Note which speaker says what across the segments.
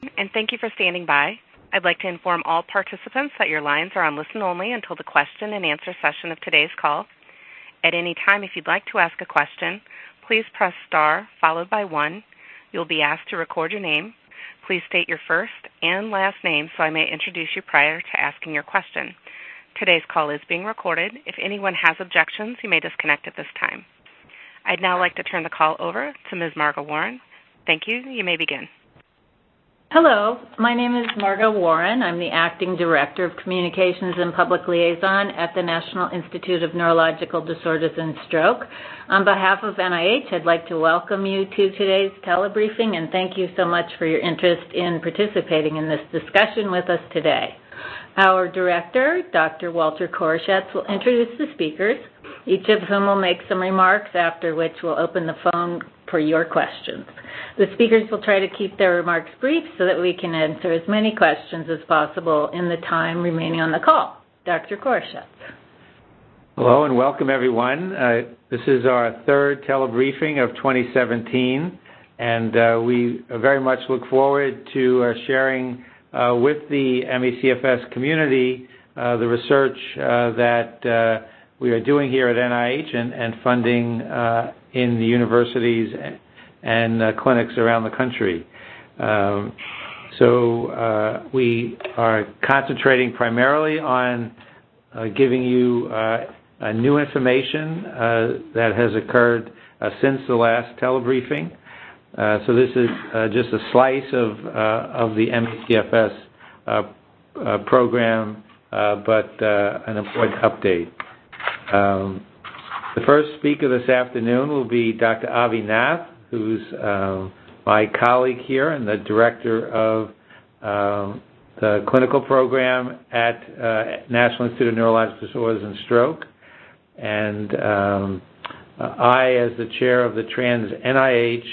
Speaker 1: And thank you for standing by. I'd like to inform all participants that your lines are on listen only until the question and answer session of today's call. At any time, if you'd like to ask a question, please press star followed by 1. You'll be asked to record your name. Please state your first and last name so I may introduce you prior to asking your question. Today's call is being recorded. If anyone has objections, you may disconnect at this time. I'd now like to turn the call over to Ms. Margo Warren. Thank you. You may begin.
Speaker 2: Hello, my name is Margo Warren. I'm the Acting Director of Communications and Public Liaison at the National Institute of Neurological Disorders and Stroke. On behalf of NIH, I'd like to welcome you to today's telebriefing and thank you so much for your interest in participating in this discussion with us today. Our director, Dr. Walter Koroshetz, will introduce the speakers, each of whom will make some remarks, after which we'll open the phone for your questions. The speakers will try to keep their remarks brief so that we can answer as many questions as possible in the time remaining on the call. Dr. Koroshetz.
Speaker 3: Hello and welcome everyone. This is our third telebriefing of 2017 and we very much look forward to sharing with the ME/CFS community the research that we are doing here at NIH and funding in the universities and clinics around the country. We are concentrating primarily on giving you new information that has occurred since the last telebriefing. So this is just a slice of the ME/CFS program, but an important update. The first speaker this afternoon will be Dr. Avi Nath, who's my colleague here and the director of the clinical program at National Institute of Neurological Disorders and Stroke. And I, as the chair of the Trans NIH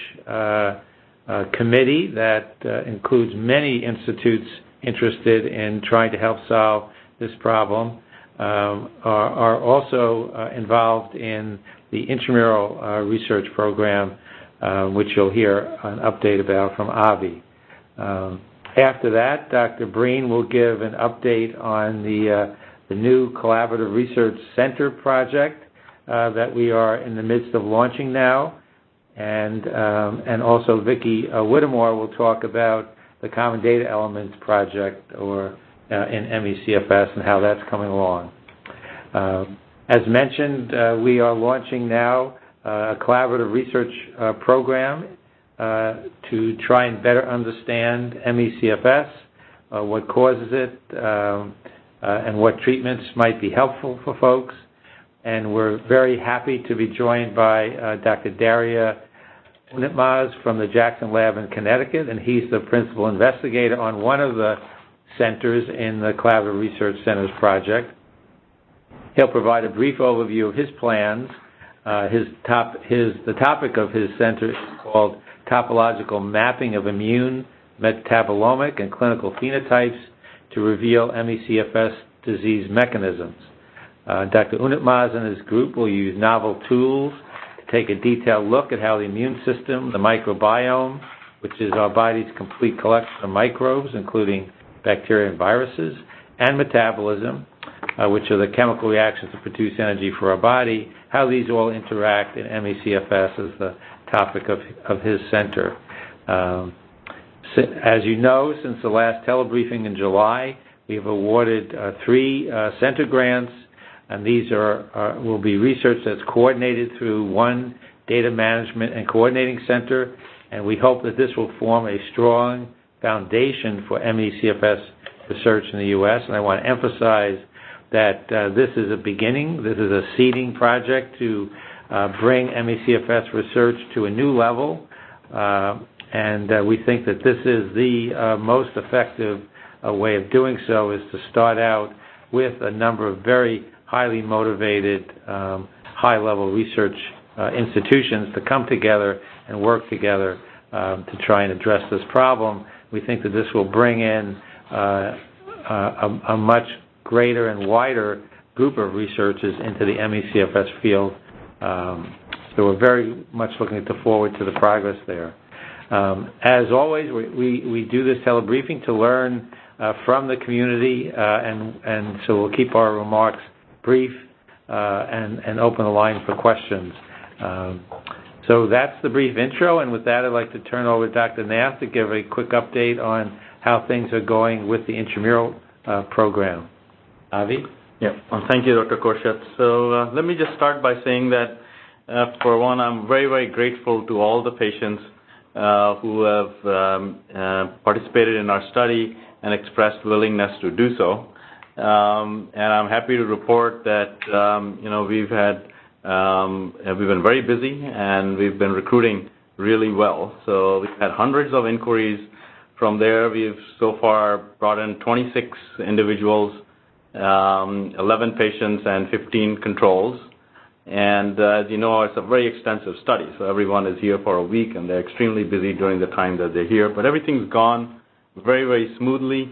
Speaker 3: committee that includes many institutes interested in trying to help solve this problem, are also involved in the intramural research program, which you'll hear an update about from Avi. After that, Dr. Breen will give an update on the new Collaborative Research Center project that we are in the midst of launching now. And also Vicki Whittemore will talk about the Common Data Elements project, or in ME/CFS, and how that's coming along. As mentioned, we are launching now a collaborative research program to try and better understand ME/CFS, what causes it, and what treatments might be helpful for folks. And we're very happy to be joined by Dr. Daria Unitmaz from the Jackson Lab in Connecticut, and he's the principal investigator on one of the centers in the Collaborative Research Centers project. He'll provide a brief overview of his plans. The topic of his center is called Topological Mapping of Immune, Metabolomic, and Clinical Phenotypes to Reveal ME/CFS Disease Mechanisms. Dr. Unitmaz and his group will use novel tools to take a detailed look at how the immune system, the microbiome, which is our body's complete collection of microbes, including bacteria and viruses, and metabolism, which are the chemical reactions that produce energy for our body, how these all interact in ME/CFS is the topic of his center. As you know, since the last telebriefing in July, we have awarded 3 center grants, and these will be research that's coordinated through one data management and coordinating center, and we hope that this will form a strong foundation for ME/CFS research in the U.S. And I want to emphasize that this is a beginning. This is a seeding project to bring ME/CFS research to a new level, and we think that this is the most effective way of doing so, is to start out with a number of very highly motivated, high-level research institutions to come together and work together to try and address this problem. We think that this will bring in a much greater and wider group of researchers into the ME/CFS field. So we're very much looking forward to the progress there. As always, we do this telebriefing to learn from the community, and so we'll keep our remarks brief and open the line for questions. So that's the brief intro, and with that, I'd like to turn over to Dr. Nath to give a quick update on how things are going with the intramural program. Avi?
Speaker 4: Yeah, thank you, Dr. Korsheth. So let me just start by saying that, for one, I'm very, very grateful to all the patients who have participated in our study and expressed willingness to do so. And I'm happy to report that, we've been very busy and we've been recruiting really well. So we've had hundreds of inquiries. From there, we've so far brought in 26 individuals, 11 patients, and 15 controls. And as you know, it's a very extensive study. So everyone is here for a week, and they're extremely busy during the time that they're here. But everything's gone very, very smoothly.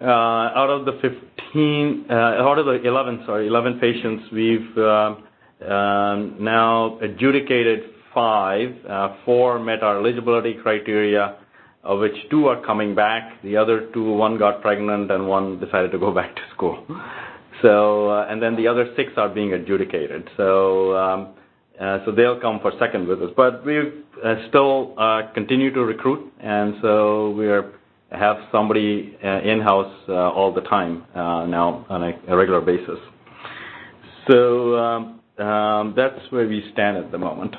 Speaker 4: Out of the 11 patients, we've now adjudicated 5. 4 met our eligibility criteria, of which 2 are coming back. The other 2, 1 got pregnant and 1 decided to go back to school. So, and then the other 6 are being adjudicated. So, so they'll come for second visits. But we still continue to recruit, and so we have somebody in-house all the time now on a regular basis. So that's where we stand at the moment.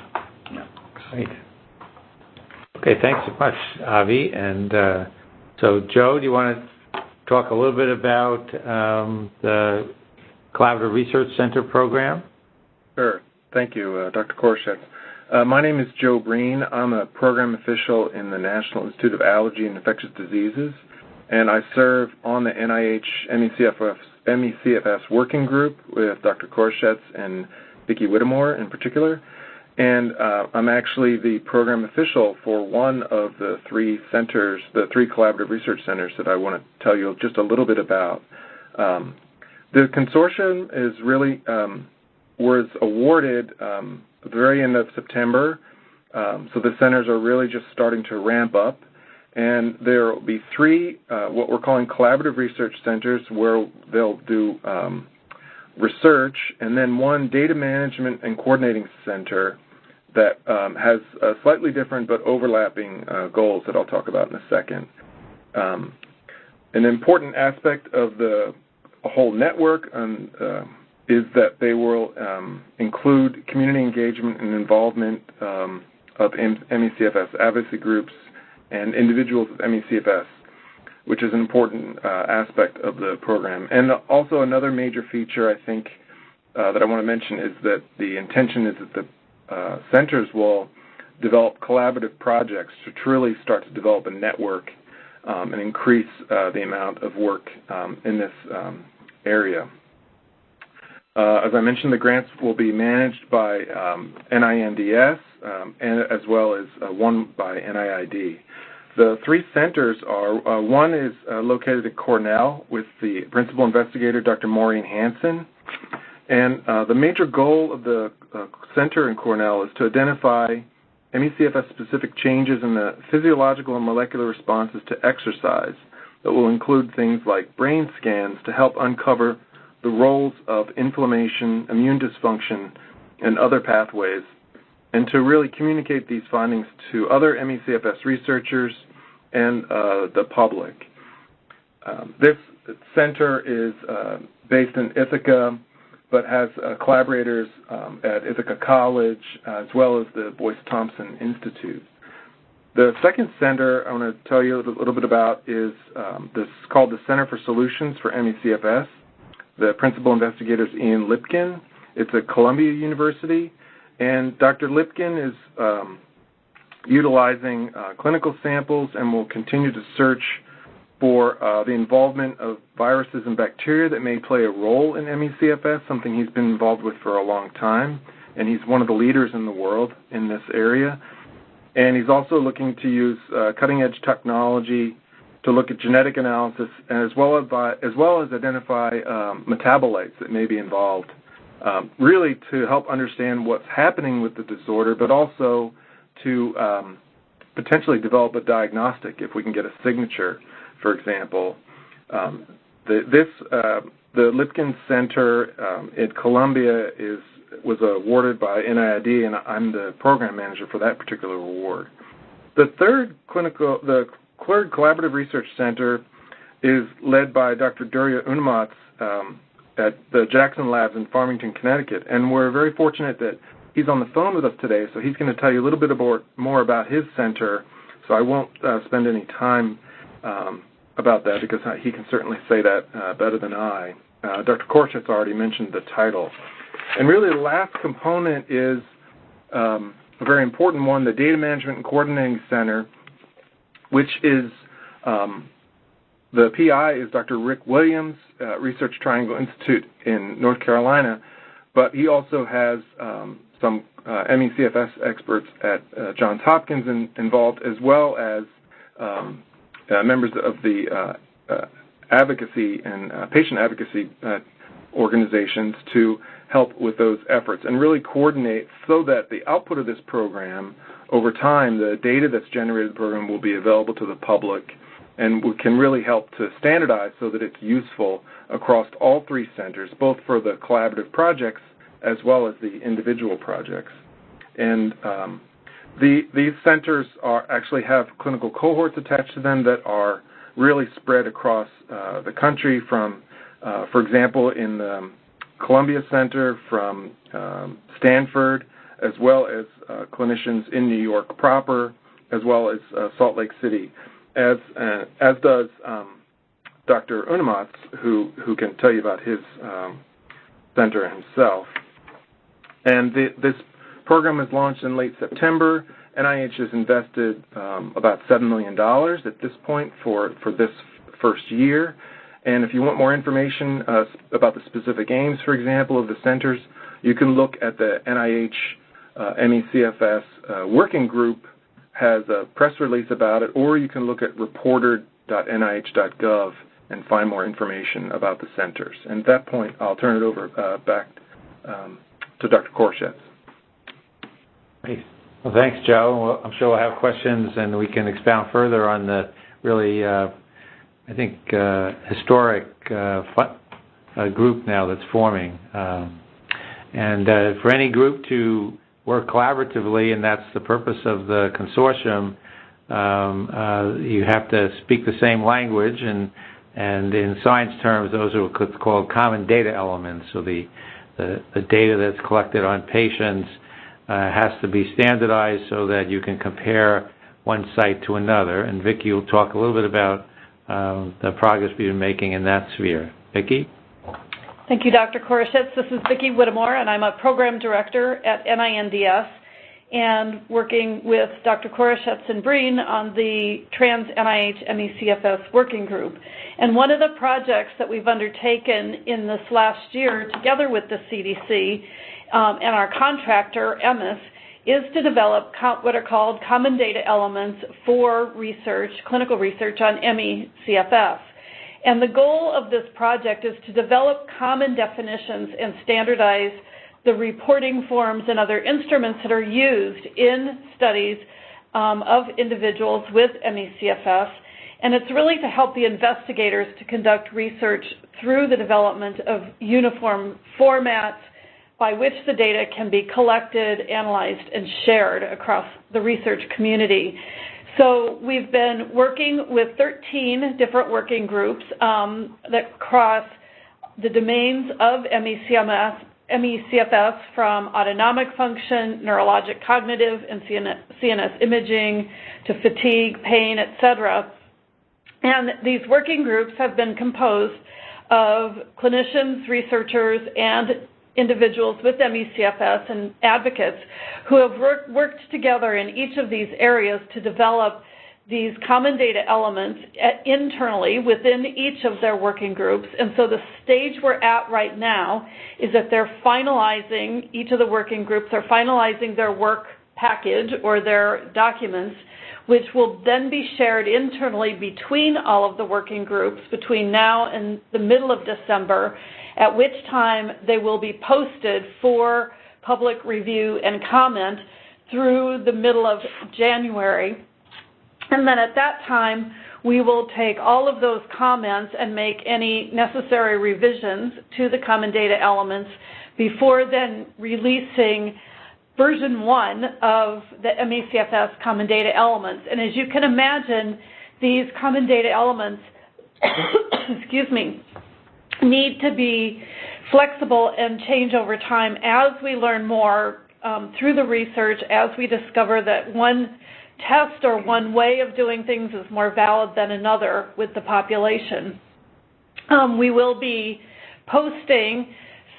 Speaker 4: Yeah.
Speaker 3: Great. Okay, thanks so much, Avi. And so, Joe, do you want to talk a little bit about the Collaborative Research Center program?
Speaker 5: Sure. Thank you, Dr. Korsheth. My name is Joe Breen. I'm a program official in the National Institute of Allergy and Infectious Diseases, and I serve on the NIH MECFS working group with Dr. Korsheth and Vicki Whittemore in particular. And I'm actually the program official for one of the 3 centers, the 3 collaborative research centers that I want to tell you just a little bit about. The consortium is really was awarded at the very end of September, so the centers are really just starting to ramp up. And there will be 3 what we're calling collaborative research centers where they'll do research, and then 1 data management and coordinating center that has slightly different but overlapping goals that I'll talk about in a second. An important aspect of the whole network is that they will include community engagement and involvement of MECFS advocacy groups and individuals with MECFS, which is an important aspect of the program. And also another major feature, I think, that I want to mention is that the intention is that the centers will develop collaborative projects to truly start to develop a network and increase the amount of work in this area. As I mentioned, the grants will be managed by NINDS and as well as one by NIID. The 3 centers are, one is located at Cornell with the principal investigator, Dr. Maureen Hansen. And the major goal of the center in Cornell is to identify MECFS-specific changes in the physiological and molecular responses to exercise that will include things like brain scans to help uncover the roles of inflammation, immune dysfunction, and other pathways, and to really communicate these findings to other MECFS researchers and the public. This center is based in Ithaca, but has collaborators at Ithaca College as well as the Boyce Thompson Institute. The second center I want to tell you a little bit about is this called the Center for Solutions for MECFS. The principal investigator is Ian Lipkin. It's at Columbia University, and Dr. Lipkin is utilizing clinical samples and will continue to search for the involvement of viruses and bacteria that may play a role in MECFS, something he's been involved with for a long time, and he's one of the leaders in the world in this area. And he's also looking to use cutting-edge technology to look at genetic analysis as well as identify metabolites that may be involved, really to help understand what's happening with the disorder, but also to potentially develop a diagnostic if we can get a signature, for example. The Lipkin Center at Columbia was awarded by NIID, and I'm the program manager for that particular award. The third Collaborative Research Center is led by Dr. Durya Unamatz at the Jackson Labs in Farmington, Connecticut, and we're very fortunate that he's on the phone with us today, so he's going to tell you a little bit more about his center, so I won't spend any time about that because he can certainly say that better than I. Dr. Korshets already mentioned the title. And really the last component is a very important one, the Data Management and Coordinating Center, which is the PI is Dr. Rick Williams, Research Triangle Institute in North Carolina, but he also has some ME/CFS experts at Johns Hopkins involved, as well as members of the advocacy and patient advocacy organizations to help with those efforts and really coordinate so that the output of this program, over time, the data that's generated in the program will be available to the public and we can really help to standardize so that it's useful across all three centers, both for the collaborative projects as well as the individual projects. And these centers actually have clinical cohorts attached to them that are really spread across the country from, for example, in the Columbia Center, from Stanford, as well as clinicians in New York proper, as well as Salt Lake City, as does Dr. Unamatz, who can tell you about his center himself. And this program was launched in late September. NIH has invested about $7 million at this point for this first year. And if you want more information about the specific aims, for example, of the centers, you can look at the NIH ME/CFS working group has a press release about it, or you can look at reporter.nih.gov and find more information about the centers. And at that point, I'll turn it over back to Dr. Korshets.
Speaker 3: Great. Well, thanks, Joe. Well, I'm sure we'll have questions, and we can expound further on the really, I think, historic group now that's forming. And for any group to work collaboratively, and that's the purpose of the consortium, you have to speak the same language, and in science terms, those are what's called common data elements. So the data that's collected on patients has to be standardized so that you can compare one site to another. And Vicki will talk a little bit about the progress we've been making in that sphere. Vicki?
Speaker 6: Thank you, Dr. Korshets. This is Vicki Whittemore, and I'm a program director at NINDS and working with Dr. Korshets and Breen on the Trans NIH ME/CFS working group. And one of the projects that we've undertaken in this last year, together with the CDC and our contractor, EMIS, is to develop what are called common data elements for research, clinical research on ME/CFS. And the goal of this project is to develop common definitions and standardize the reporting forms and other instruments that are used in studies of individuals with ME/CFS. And it's really to help the investigators to conduct research through the development of uniform formats by which the data can be collected, analyzed, and shared across the research community. So we've been working with 13 different working groups that cross the domains of ME/CFS, from autonomic function, neurologic, cognitive, and CNS imaging to fatigue, pain, etc. And these working groups have been composed of clinicians, researchers, and individuals with ME/CFS and advocates who have worked together in each of these areas to develop these common data elements internally within each of their working groups. And so the stage we're at right now is that they're finalizing, each of the working groups are finalizing their work package or their documents, which will then be shared internally between all of the working groups between now and the middle of December, at which time they will be posted for public review and comment through the middle of January. And then at that time, we will take all of those comments and make any necessary revisions to the common data elements before then releasing version 1 of the ME/CFS common data elements. And as you can imagine, these common data elements excuse me, need to be flexible and change over time as we learn more through the research, as we discover that one test or one way of doing things is more valid than another with the population. We will be posting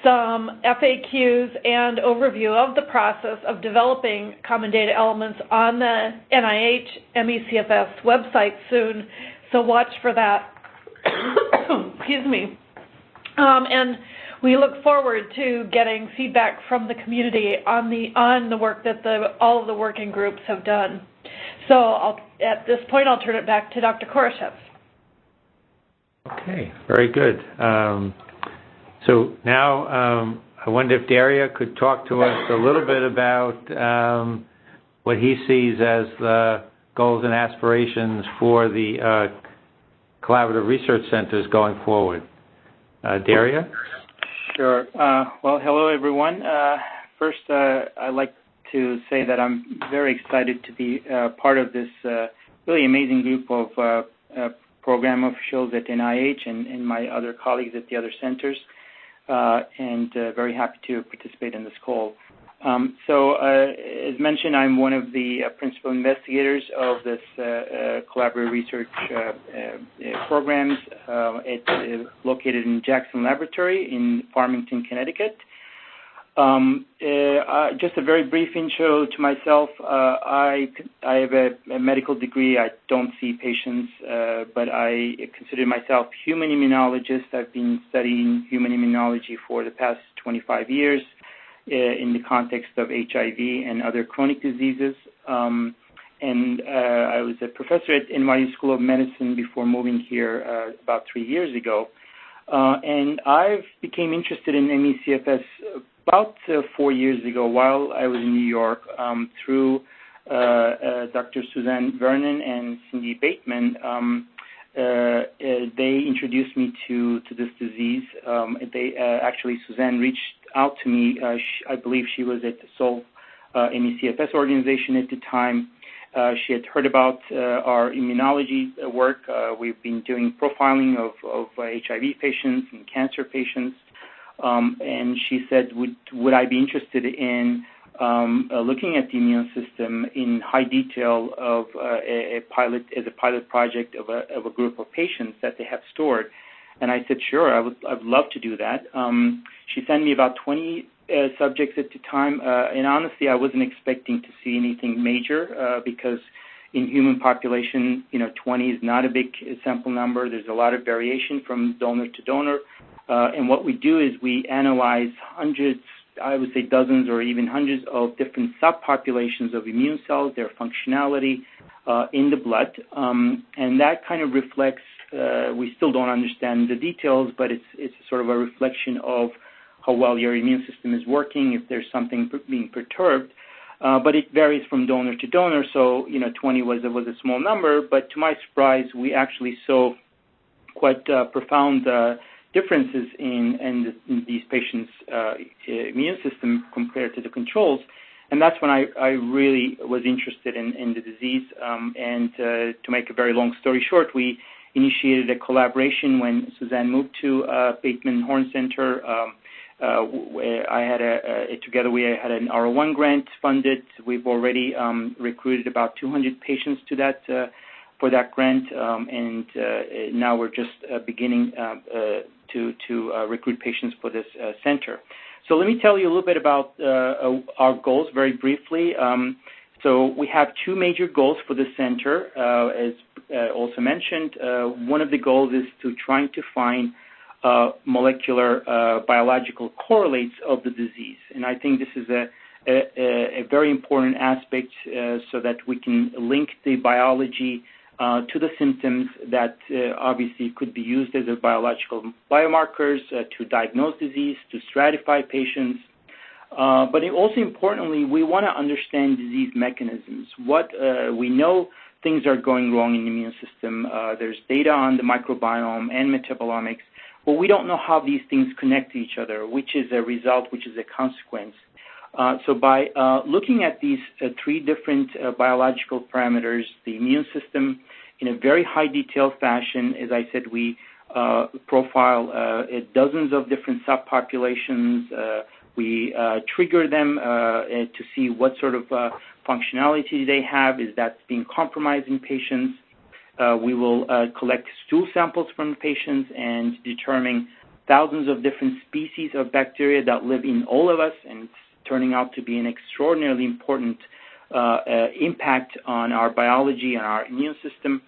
Speaker 6: some FAQs and overview of the process of developing common data elements on the NIH ME/CFS website soon, so watch for that. Excuse me. And we look forward to getting feedback from the community on the work that all of the working groups have done. So at this point, I'll turn it back to Dr. Koroshetz.
Speaker 3: Okay, very good. So now I wonder if Daria could talk to us a little bit about what he sees as the goals and aspirations for the collaborative research centers going forward. Daria?
Speaker 7: Sure. Well, hello, everyone. First, I'd like to say that I'm very excited to be part of this really amazing group of program officials at NIH and my other colleagues at the other centers, and very happy to participate in this call. As mentioned, I'm one of the principal investigators of this collaborative research programs. It's located in Jackson Laboratory in Farmington, Connecticut. Just a very brief intro to myself. I have a medical degree. I don't see patients, but I consider myself a human immunologist. I've been studying human immunology for the past 25 years. In the context of HIV and other chronic diseases. And I was a professor at NYU School of Medicine before moving here about 3 years ago. And I became interested in ME/CFS about 4 years ago while I was in New York through Dr. Suzanne Vernon and Cindy Bateman. They introduced me to this disease. Actually, Suzanne reached out to me. I believe she was at the Solve ME/CFS organization at the time. She had heard about our immunology work. We've been doing profiling of HIV patients and cancer patients. And she said, would I be interested in looking at the immune system in high detail of a pilot project of a group of patients that they have stored. And I said, sure, I'd love to do that. She sent me about 20 subjects at the time, and honestly, I wasn't expecting to see anything major because in human population, 20 is not a big sample number. There's a lot of variation from donor to donor, and what we do is we analyze hundreds, I would say dozens or even hundreds of different subpopulations of immune cells, their functionality in the blood, and that kind of reflects. We still don't understand the details, but it's sort of a reflection of how well your immune system is working, if there's something being perturbed. But it varies from donor to donor, so 20 was a small number. But to my surprise, we actually saw quite profound differences in these patients' immune system compared to the controls. And that's when I really was interested in the disease. And to make a very long story short, we initiated a collaboration when Suzanne moved to Bateman Horne Center. Together we had an R01 grant funded. We've already recruited about 200 patients to that for that grant, and now we're just beginning to recruit patients for this center. So let me tell you a little bit about our goals very briefly. So we have two major goals for the center, as also mentioned. One of the goals is trying to find molecular biological correlates of the disease. And I think this is a very important aspect so that we can link the biology to the symptoms that obviously could be used as a biological biomarkers to diagnose disease, to stratify patients. But also importantly, we want to understand disease mechanisms. What we know things are going wrong in the immune system. There's data on the microbiome and metabolomics, but we don't know how these things connect to each other, which is a result, which is a consequence. So by looking at these three different biological parameters, the immune system in a very high detail fashion, as I said, we profile dozens of different subpopulations. We trigger them to see what sort of functionality they have. Is that being compromised in patients? We will collect stool samples from patients and determine thousands of different species of bacteria that live in all of us, and it's turning out to be an extraordinarily important impact on our biology and our immune system,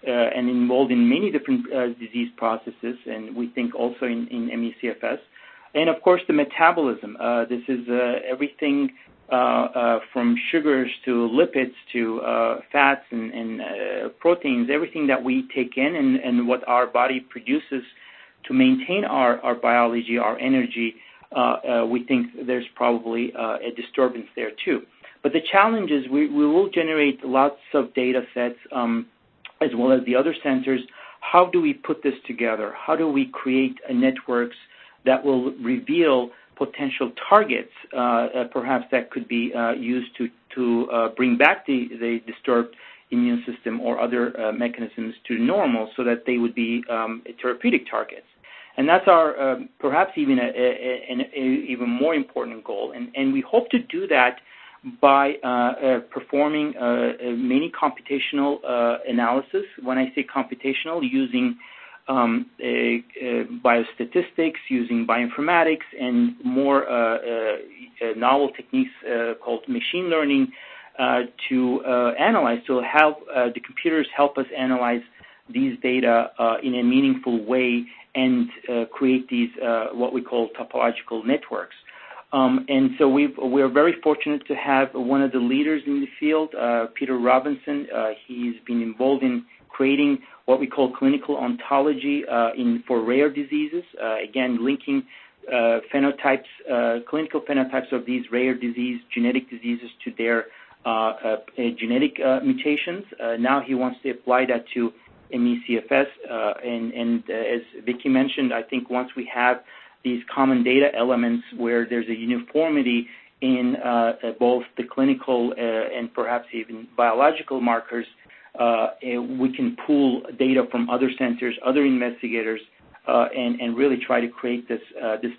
Speaker 7: and involved in many different disease processes, and we think also in ME/CFS. And, of course, the metabolism. This is everything from sugars to lipids to fats and proteins, everything that we take in and what our body produces to maintain our biology, our energy. We think there's probably a disturbance there, too. But the challenge is we will generate lots of data sets as well as the other sensors. How do we put this together? How do we create networks that will reveal potential targets, perhaps that could be used to bring back the disturbed immune system or other mechanisms to normal, so that they would be therapeutic targets. And that's our perhaps even an even more important goal. And we hope to do that by performing many computational analysis. When I say computational, using biostatistics, using bioinformatics, and more novel techniques called machine learning to analyze, to help the computers help us analyze these data in a meaningful way and create these what we call topological networks. And so we're very fortunate to have one of the leaders in the field, Peter Robinson. He's been involved in creating what we call clinical ontology for rare diseases, again, linking clinical phenotypes of these rare genetic diseases to their genetic mutations. Now he wants to apply that to ME/CFS, and as Vicki mentioned, I think once we have these common data elements where there's a uniformity in both the clinical and perhaps even biological markers, we can pool data from other sensors, other investigators, and really try to create this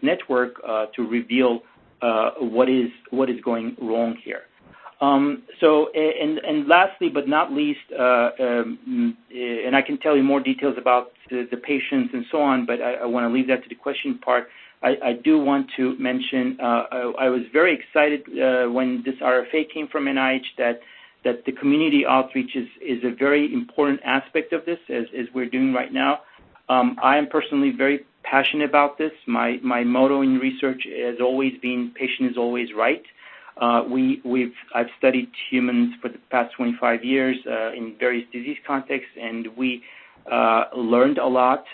Speaker 7: network to reveal what is going wrong here. And lastly, but not least, and I can tell you more details about the patients and so on, but I want to leave that to the question part. I do want to mention I was very excited when this RFA came from NIH that the community outreach is a very important aspect of this, as we're doing right now. I am personally very passionate about this. My motto in research has always been, patient is always right. I've studied humans for the past 25 years in various disease contexts, and we learned a lot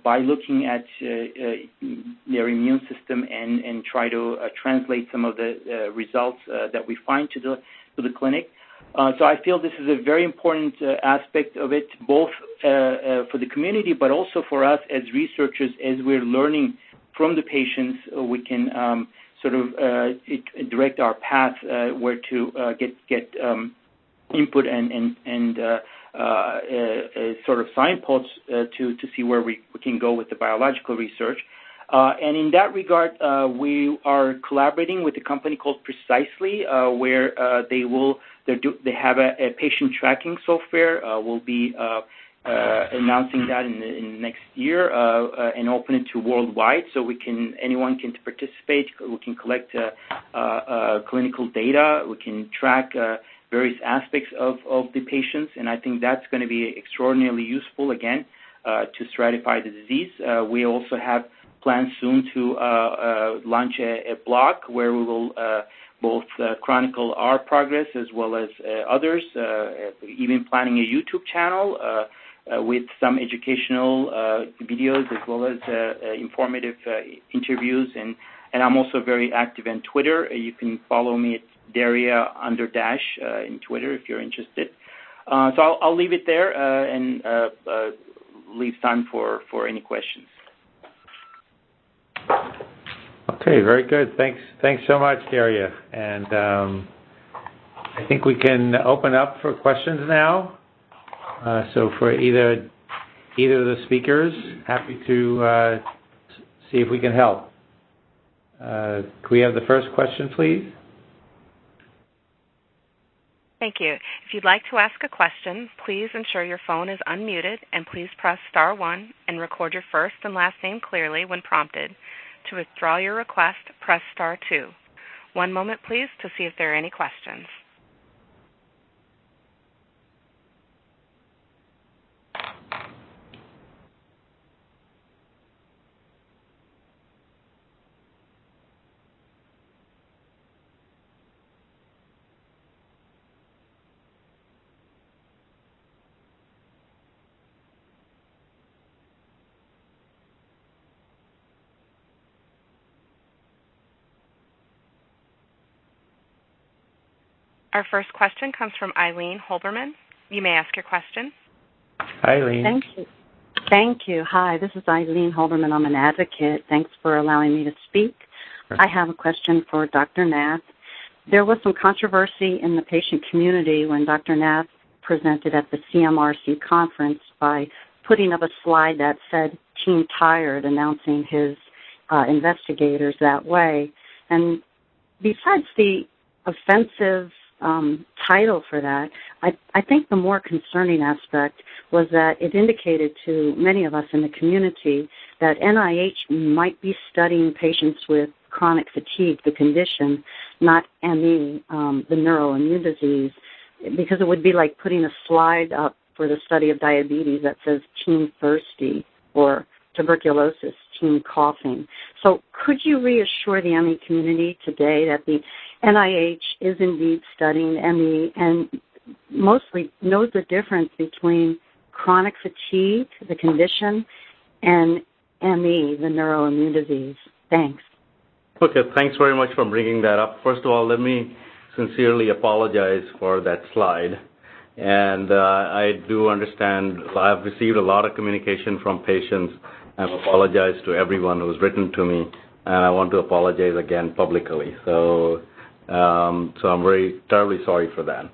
Speaker 7: by looking at their immune system and try to translate some of the results that we find to the clinic. So I feel this is a very important aspect of it, both for the community, but also for us as researchers. As we're learning from the patients, we can sort of direct our path where to get input and sort of signposts to see where we can go with the biological research. And in that regard, we are collaborating with a company called Precisely, where they have a patient tracking software. We'll be announcing that in the next year and open it to worldwide, so anyone can participate. We can collect clinical data. We can track various aspects of the patients, and I think that's going to be extraordinarily useful, again, to stratify the disease. We also have plans soon to launch a blog where we will both chronicle our progress as well as others, even planning a YouTube channel with some educational videos as well as informative interviews. And I'm also very active on Twitter. You can follow me at Daria _ in Twitter if you're interested. So I'll leave it there and leave time for any questions.
Speaker 3: Okay, very good. Thanks so much, Daria. And I think we can open up for questions now. So for either of the speakers, happy to see if we can help. Can we have the first question, please?
Speaker 1: Thank you. If you'd like to ask a question, please ensure your phone is unmuted, and please press *1 and record your first and last name clearly when prompted. To withdraw your request, press *2. One moment, please, to see if there are any questions. Our first question comes from Eileen Holberman. You may ask your question.
Speaker 3: Eileen.
Speaker 8: Thank you. Thank you. Hi, this is Eileen Holberman. I'm an advocate. Thanks for allowing me to speak.
Speaker 3: Sure.
Speaker 8: I have a question for Dr. Nath. There was some controversy in the patient community when Dr. Nath presented at the CMRC conference by putting up a slide that said Team Tired, announcing his investigators that way. And besides the offensive title for that, I think the more concerning aspect was that it indicated to many of us in the community that NIH might be studying patients with chronic fatigue, the condition, not ME, the neuroimmune disease, because it would be like putting a slide up for the study of diabetes that says Team Thirsty or tuberculosis, Team Coughing. So could you reassure the ME community today that the NIH is indeed studying ME and mostly knows the difference between chronic fatigue, the condition, and ME, the neuroimmune disease? Thanks.
Speaker 4: Okay, thanks very much for bringing that up. First of all, let me sincerely apologize for that slide. And I do understand I've received a lot of communication from patients. I've apologized to everyone who's written to me, and I want to apologize again publicly. So I'm very terribly sorry for that.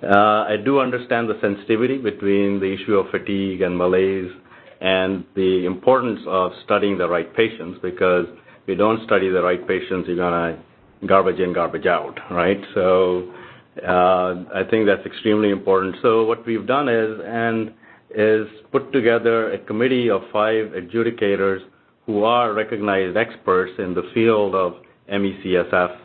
Speaker 4: I do understand the sensitivity between the issue of fatigue and malaise and the importance of studying the right patients, because if you don't study the right patients, you're going to garbage in, garbage out, right? So I think that's extremely important. So what we've done is put together a committee of 5 adjudicators who are recognized experts in the field of ME/CSF.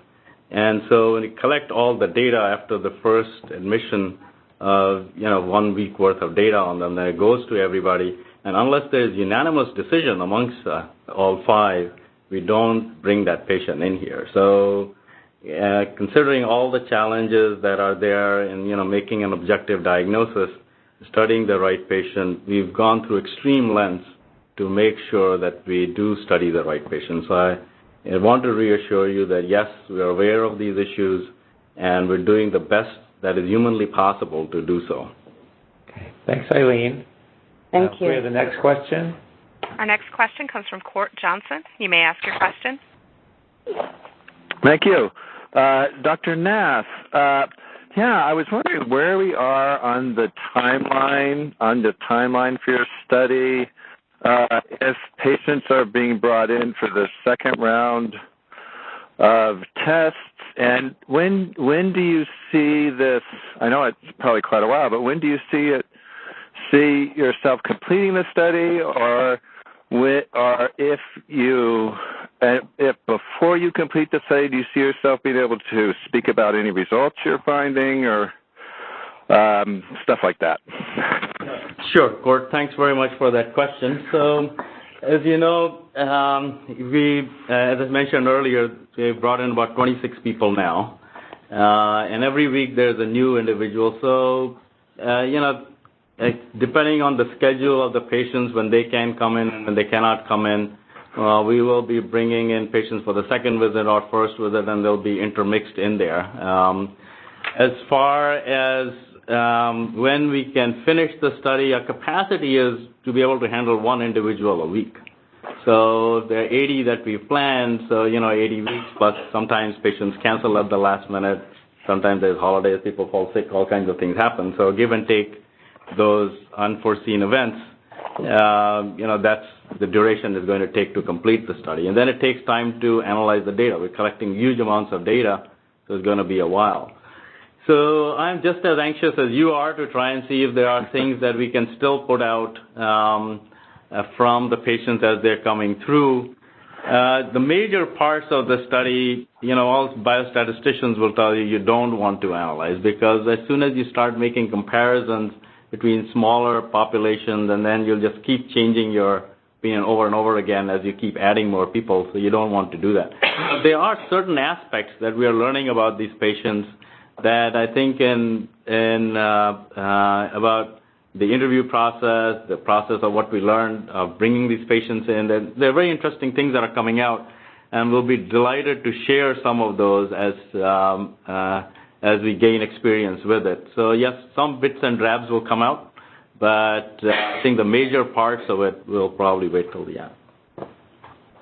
Speaker 4: And so when you collect all the data after the first admission of 1 week worth of data on them, then it goes to everybody. And unless there's unanimous decision amongst all 5, we don't bring that patient in here. So considering all the challenges that are there in making an objective diagnosis, studying the right patient, we've gone through extreme lengths to make sure that we do study the right patient. So I want to reassure you that, yes, we are aware of these issues, and we're doing the best that is humanly possible to do so.
Speaker 3: Okay. Thanks, Eileen.
Speaker 8: Thank you.
Speaker 3: We have the next question.
Speaker 1: Our next question comes from Court Johnson. You may ask your question.
Speaker 9: Thank you. Dr. Nath, I was wondering where we are on the timeline for your study, if patients are being brought in for the second round of tests, and when do you see this? I know it's probably quite a while, but when do you see yourself completing the study, or if before you complete the study, do you see yourself being able to speak about any results you're finding or stuff like that?
Speaker 4: Sure, Court. Thanks very much for that question. So, as you know, as I mentioned earlier, we've brought in about 26 people now, and every week there's a new individual. So, depending on the schedule of the patients, when they can come in and when they cannot come in, we will be bringing in patients for the second visit or first visit, and they'll be intermixed in there. As far as when we can finish the study, our capacity is to be able to handle one individual a week. So there are 80 that we've planned, so, 80 weeks, plus sometimes patients cancel at the last minute. Sometimes there's holidays, people fall sick, all kinds of things happen. So give and take those unforeseen events, that's the duration it's going to take to complete the study. And then it takes time to analyze the data. We're collecting huge amounts of data, so it's going to be a while. So I'm just as anxious as you are to try and see if there are things that we can still put out from the patients as they're coming through. The major parts of the study, all biostatisticians will tell you don't want to analyze, because as soon as you start making comparisons between smaller populations, and then you'll just keep changing your opinion over and over again as you keep adding more people, so you don't want to do that. There are certain aspects that we are learning about these patients that I think about the interview process, the process of what we learned of bringing these patients in. There are very interesting things that are coming out, and we'll be delighted to share some of those as we gain experience with it. So yes, some bits and drabs will come out, but I think the major parts of it will probably wait till the end.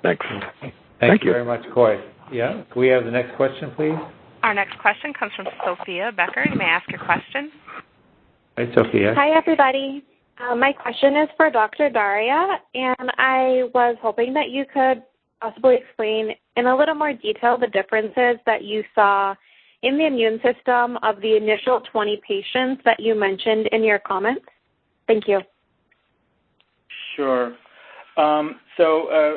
Speaker 9: Thanks.
Speaker 3: Thank you very much, Coy. Yeah, can we have the next question, please?
Speaker 1: Our next question comes from Sophia Becker. You may ask your question.
Speaker 3: Hi, Sophia.
Speaker 10: Hi, everybody. My question is for Dr. Daria, and I was hoping that you could possibly explain in a little more detail the differences that you saw in the immune system of the initial 20 patients that you mentioned in your comments. Thank you.
Speaker 7: Sure.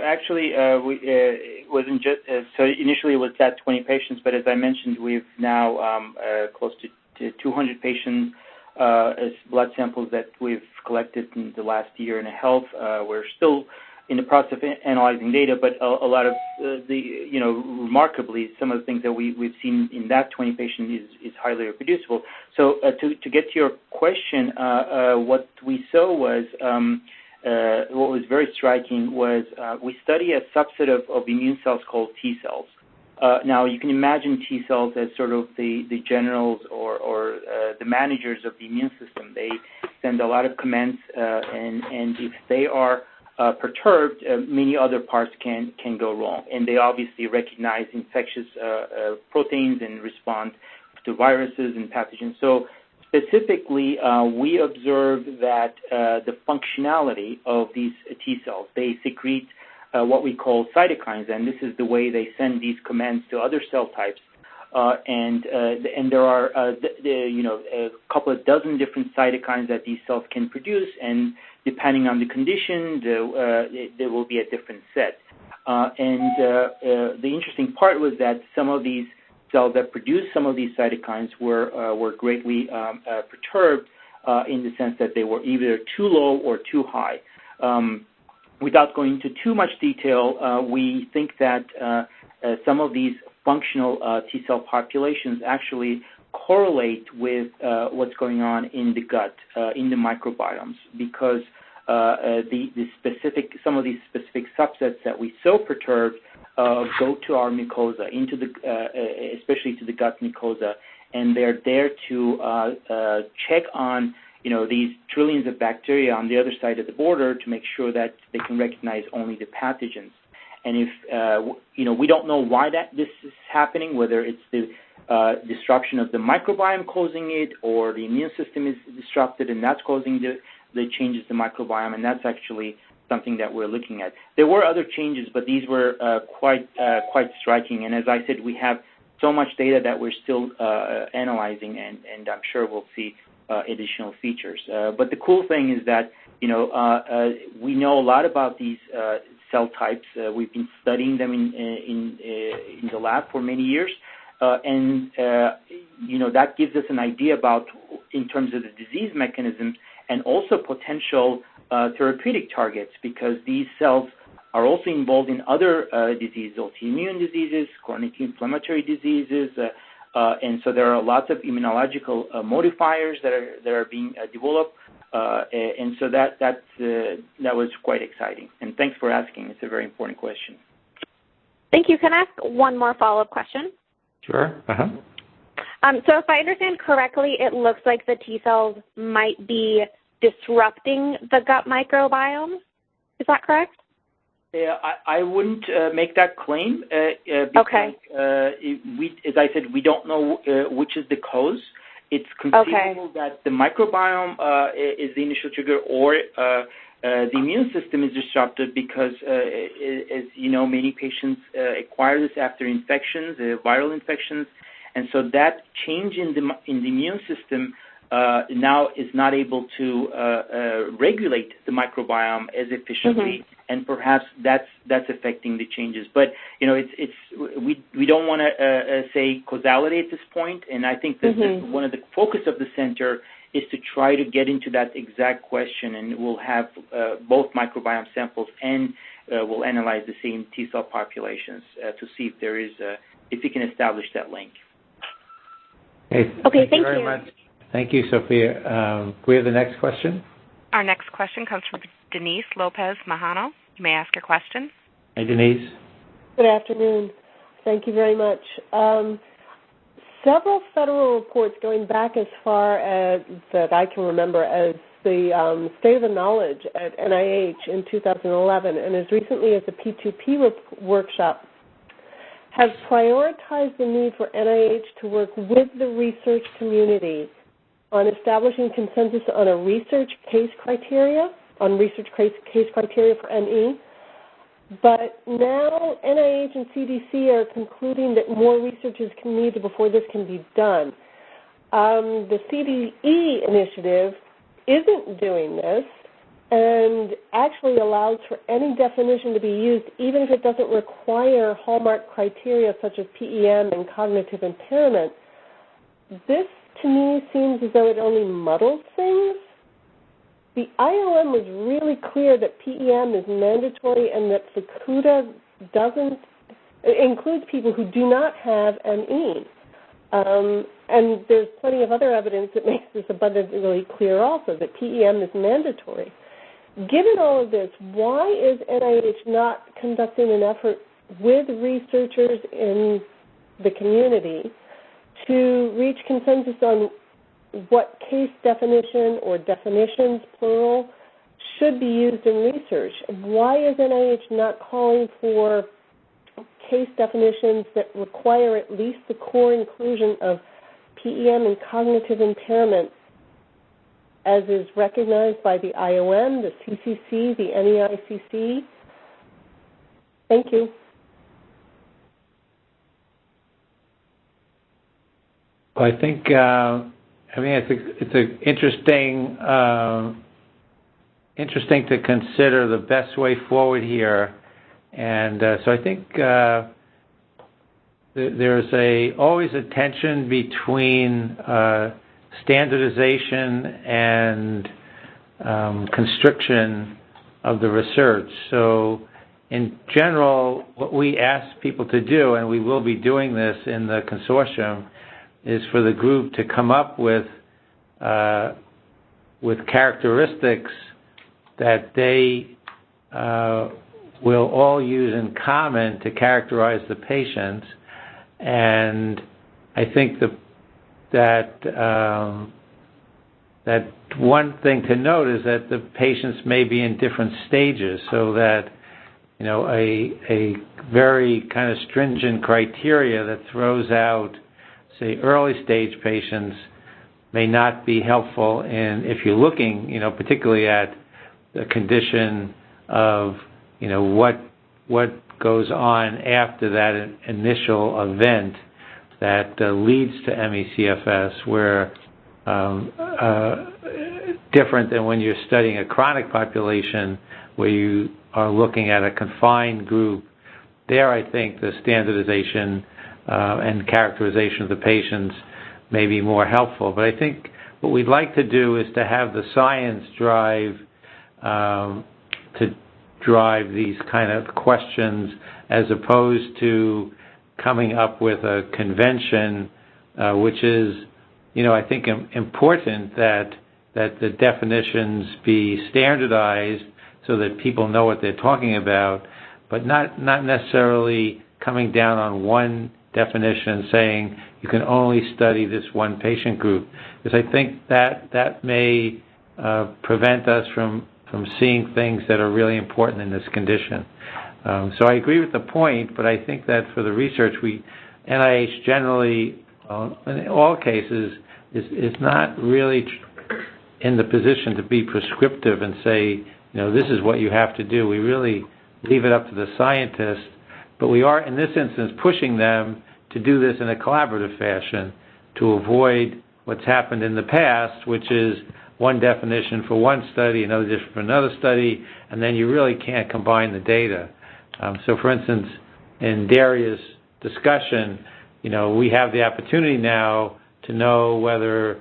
Speaker 7: Actually, it wasn't just so initially it was that 20 patients, but as I mentioned, we've now close to 200 patients as blood samples that we've collected in the last year and a half. We're still in the process of analyzing data, but a lot of remarkably, some of the things that we've seen in that 20 patients is highly reproducible. So to get to your question, what we saw was what was very striking was we study a subset of immune cells called T cells. Now, you can imagine T cells as sort of the generals or the managers of the immune system. They send a lot of commands, and if they are perturbed, many other parts can go wrong. And they obviously recognize infectious proteins and respond to viruses and pathogens. So specifically, we observed that the functionality of these T cells, they secrete what we call cytokines, and this is the way they send these commands to other cell types. And there are a couple of dozen different cytokines that these cells can produce, and depending on the condition, there will be a different set. The interesting part was that some of these cells that produce some of these cytokines were greatly perturbed in the sense that they were either too low or too high. Without going into too much detail, we think that some of these functional T cell populations actually correlate with what's going on in the gut, in the microbiomes, because some of these specific subsets that we saw perturbed go to our mucosa, especially to the gut mucosa, and they're there to check on these trillions of bacteria on the other side of the border to make sure that they can recognize only the pathogens. And if, we don't know why this is happening, whether it's the disruption of the microbiome causing it, or the immune system is disrupted and that's causing the changes to the microbiome, and that's actually something that we're looking at. There were other changes, but these were quite striking. And as I said, we have so much data that we're still analyzing, and I'm sure we'll see additional features. But the cool thing is that, we know a lot about these cell types. We've been studying them in the lab for many years. And that gives us an idea about, in terms of the disease mechanisms, and also potential therapeutic targets, because these cells are also involved in other diseases, autoimmune diseases, chronic inflammatory diseases, and so there are lots of immunological modifiers that are being developed, and so that was quite exciting. And thanks for asking. It's a very important question.
Speaker 10: Thank you. Can I ask one more follow-up question?
Speaker 3: Sure.
Speaker 10: So if I understand correctly, it looks like the T cells might be disrupting the gut microbiome. Is that correct?
Speaker 7: I wouldn't make that claim because, as I said, we don't know which is the cause. It's conceivable that the microbiome is the initial trigger, or the immune system is disrupted because, as you know, many patients acquire this after infections, viral infections, and so that change in the immune system now is not able to regulate the microbiome as efficiently, and perhaps that's affecting the changes. But we don't want to say causality at this point, and I think that one of the focus of the center is to try to get into that exact question, and we'll have both microbiome samples and we'll analyze the same T cell populations to see if there is if we can establish that link.
Speaker 3: Okay, thank you very much. Thank you, Sophia. We have the next question.
Speaker 1: Our next question comes from Denise Lopez-Mahano. You may ask your question.
Speaker 3: Hey, Denise.
Speaker 11: Good afternoon. Thank you very much. Several federal reports going back as far as that I can remember as the State of the Knowledge at NIH in 2011, and as recently as the P2P workshop, have prioritized the need for NIH to work with the research community on establishing consensus on a research case criteria, for NE. But now NIH and CDC are concluding that more research is needed before this can be done. The CDE initiative isn't doing this and actually allows for any definition to be used even if it doesn't require hallmark criteria such as PEM and cognitive impairment. This, to me, seems as though it only muddles things. The IOM was really clear that PEM is mandatory and that FACUDA includes people who do not have ME. And there's plenty of other evidence that makes this abundantly clear also, that PEM is mandatory. Given all of this, why is NIH not conducting an effort with researchers in the community to reach consensus on what case definition or definitions, plural, should be used in research? Why is NIH not calling for case definitions that require at least the core inclusion of PEM and cognitive impairment as is recognized by the IOM, the CCC, the NEICC? Thank you.
Speaker 3: Well, I think it's an interesting to consider the best way forward here, and so I think there's always a tension between standardization and constriction of the research. So in general, what we ask people to do, and we will be doing this in the consortium, is for the group to come up with characteristics that they will all use in common to characterize the patients. And I think that one thing to note is that the patients may be in different stages, so that a very kind of stringent criteria that throws out, say, early stage patients may not be helpful if you're looking, particularly at the condition of, what goes on after that initial event that leads to ME/CFS, where different than when you're studying a chronic population where you are looking at a confined group. There, I think the standardization and characterization of the patients may be more helpful. But I think what we'd like to do is to have the science drive these kind of questions, as opposed to coming up with a convention, which is, I think important that the definitions be standardized so that people know what they're talking about, but not necessarily coming down on one definition saying you can only study this one patient group, because I think that may prevent us from seeing things that are really important in this condition. So I agree with the point, but I think that for the research, NIH generally, in all cases, is not really in the position to be prescriptive and say, this is what you have to do. We really leave it up to the scientists, but we are, in this instance, pushing them to do this in a collaborative fashion to avoid what's happened in the past, which is one definition for one study, another definition for another study, and then you really can't combine the data. So, for instance, in Daria's discussion, we have the opportunity now to know whether,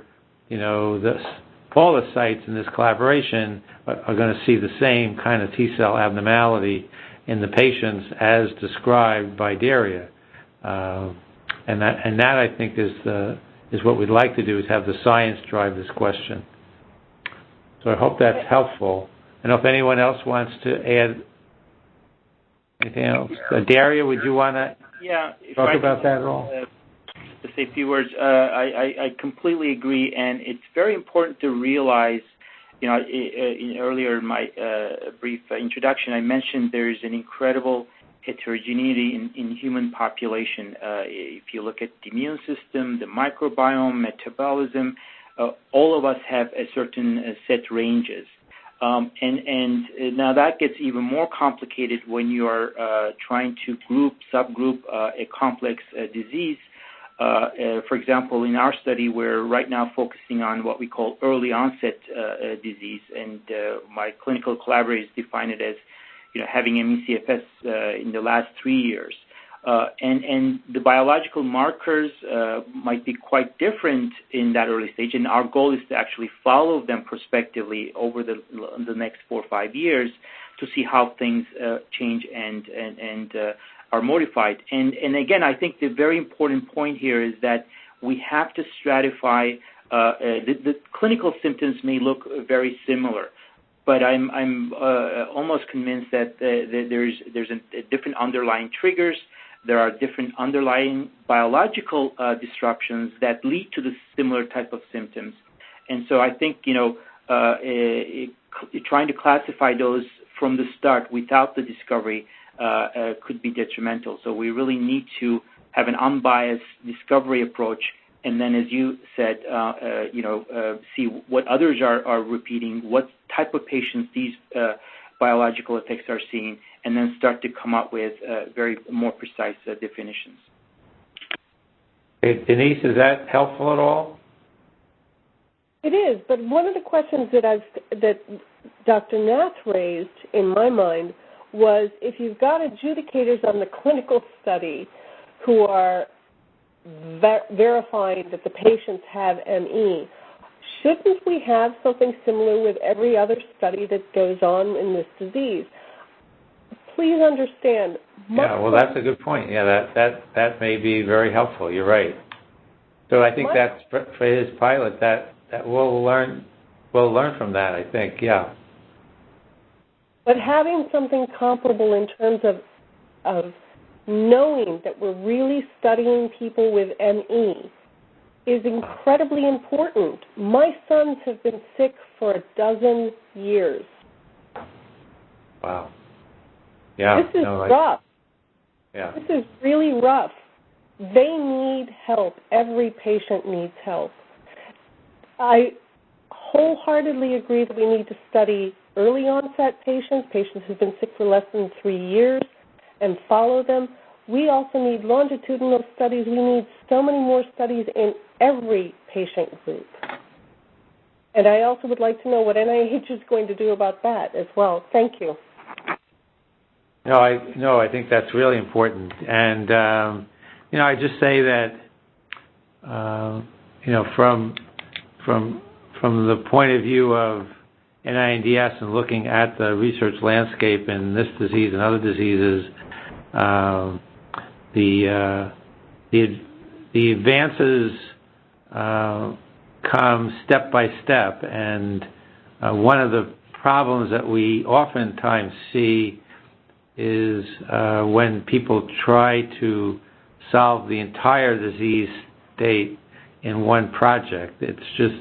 Speaker 3: all the sites in this collaboration are going to see the same kind of T-cell abnormality in the patients as described by Daria. And that I think is what we'd like to do, is have the science drive this question. So I hope that's helpful. I don't know if anyone else wants to add anything else. Daria, would you want to talk about that at all?
Speaker 7: To say a few words, I completely agree, and it's very important to realize, earlier in my brief introduction, I mentioned there's an incredible heterogeneity in human population. If you look at the immune system, the microbiome, metabolism, all of us have a certain set ranges. And now that gets even more complicated when you are trying to subgroup a complex disease. For example, in our study, we're right now focusing on what we call early onset disease, and my clinical collaborators define it as having ME/CFS in the last 3 years. And the biological markers might be quite different in that early stage, and our goal is to actually follow them prospectively over the next 4 or 5 years to see how things change and are modified. And again, I think the very important point here is that we have to stratify. The clinical symptoms may look very similar, but I'm almost convinced that there's different underlying triggers. There are different underlying biological disruptions that lead to the similar type of symptoms. And so I think, trying to classify those from the start without the discovery could be detrimental. So we really need to have an unbiased discovery approach, and then, as you said, see what others are repeating, what type of patients these biological effects are seeing, and then start to come up with very more precise definitions.
Speaker 3: Okay, Denise, is that helpful at all?
Speaker 11: It is, but one of the questions that Dr. Nath raised in my mind was, if you've got adjudicators on the clinical study who are verifying that the patients have ME, shouldn't we have something similar with every other study that goes on in this disease? Please understand.
Speaker 3: Yeah, well, that's a good point. Yeah, that may be very helpful. You're right. So I think that's for his pilot. That we'll learn from that, I think. Yeah.
Speaker 11: But having something comparable in terms of knowing that we're really studying people with ME is incredibly important. My sons have been sick for 12 years.
Speaker 3: Wow. Yeah.
Speaker 11: This is rough.
Speaker 3: Yeah.
Speaker 11: This is really rough. They need help. Every patient needs help. I wholeheartedly agree that we need to study early onset patients who've been sick for less than 3 years, and follow them. We also need longitudinal studies. We need so many more studies in every patient group. And I also would like to know what NIH is going to do about that as well. Thank you.
Speaker 3: No, I think that's really important. And, I just say that, from the point of view of NINDS and looking at the research landscape in this disease and other diseases, the advances come step by step, and one of the problems that we oftentimes see is when people try to solve the entire disease state in one project. It's just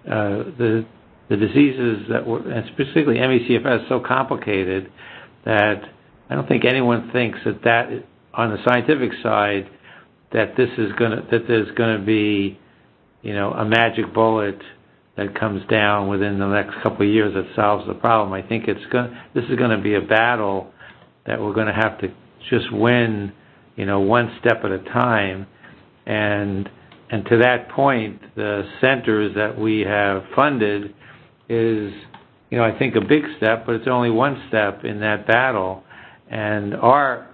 Speaker 3: the diseases that were, and specifically ME/CFS, is so complicated that I don't think anyone thinks that on the scientific side that there's going to be, a magic bullet that comes down within the next couple of years that solves the problem. I think this is going to be a battle that we're going to have to just win, one step at a time. And to that point, the centers that we have funded is, I think a big step, but it's only one step in that battle. And our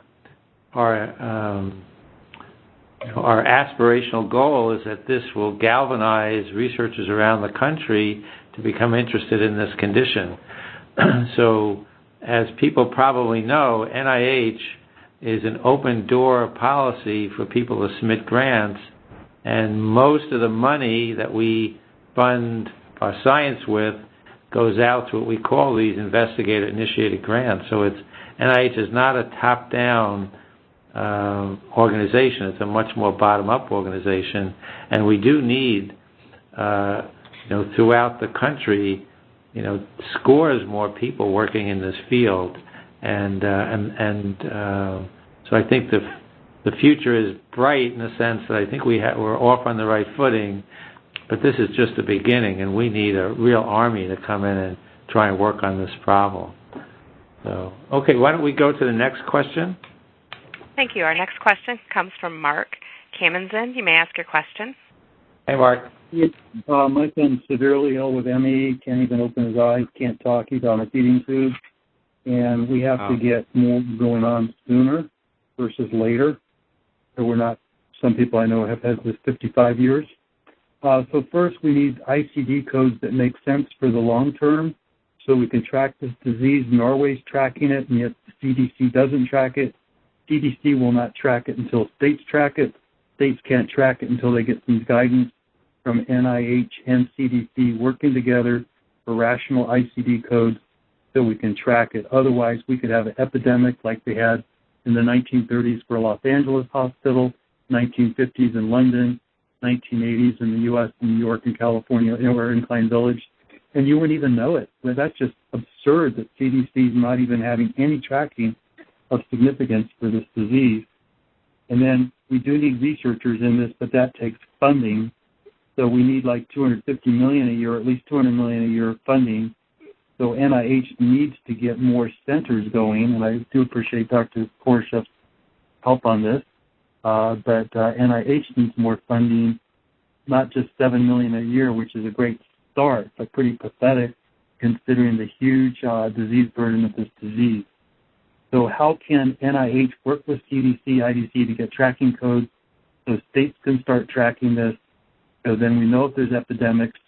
Speaker 3: aspirational goal is that this will galvanize researchers around the country to become interested in this condition. So, as people probably know, NIH is an open door policy for people to submit grants, and most of the money that we fund our science with goes out to what we call these investigator-initiated grants. So NIH is not a top-down organization. It's a much more bottom-up organization, and we do need, throughout the country, scores more people working in this field, and so I think the future is bright in the sense that I think we're off on the right footing, but this is just the beginning, and we need a real army to come in and try and work on this problem. So, okay, why don't we go to the next question?
Speaker 1: Thank you. Our next question comes from Mark Kamenzen. You may ask your question.
Speaker 3: Hey, Mark.
Speaker 12: My son's severely ill with ME, can't even open his eyes, can't talk, he's on a feeding tube, and we have to get more going on sooner versus later. So some people I know have had this 55 years. So first we need ICD codes that make sense for the long term so we can track this disease. Norway's tracking it, and yet the CDC doesn't track it. CDC will not track it until states track it. States can't track it until they get some guidance from NIH and CDC working together for rational ICD codes so we can track it. Otherwise, we could have an epidemic like they had in the 1930s for Los Angeles Hospital, 1950s in London, 1980s in the U.S., in New York and California, or in Klein Village, and you wouldn't even know it. Well, that's just absurd that CDC is not even having any tracking of significance for this disease. And then we do need researchers in this, but that takes funding. So we need like $250 million a year, or at least $200 million a year funding. So NIH needs to get more centers going, and I do appreciate Dr. Korsheff's help on this. But NIH needs more funding, not just $7 million a year, which is a great start, but pretty pathetic considering the huge disease burden of this disease. So how can NIH work with CDC, IDC to get tracking codes so states can start tracking this, so then we know if there's epidemics,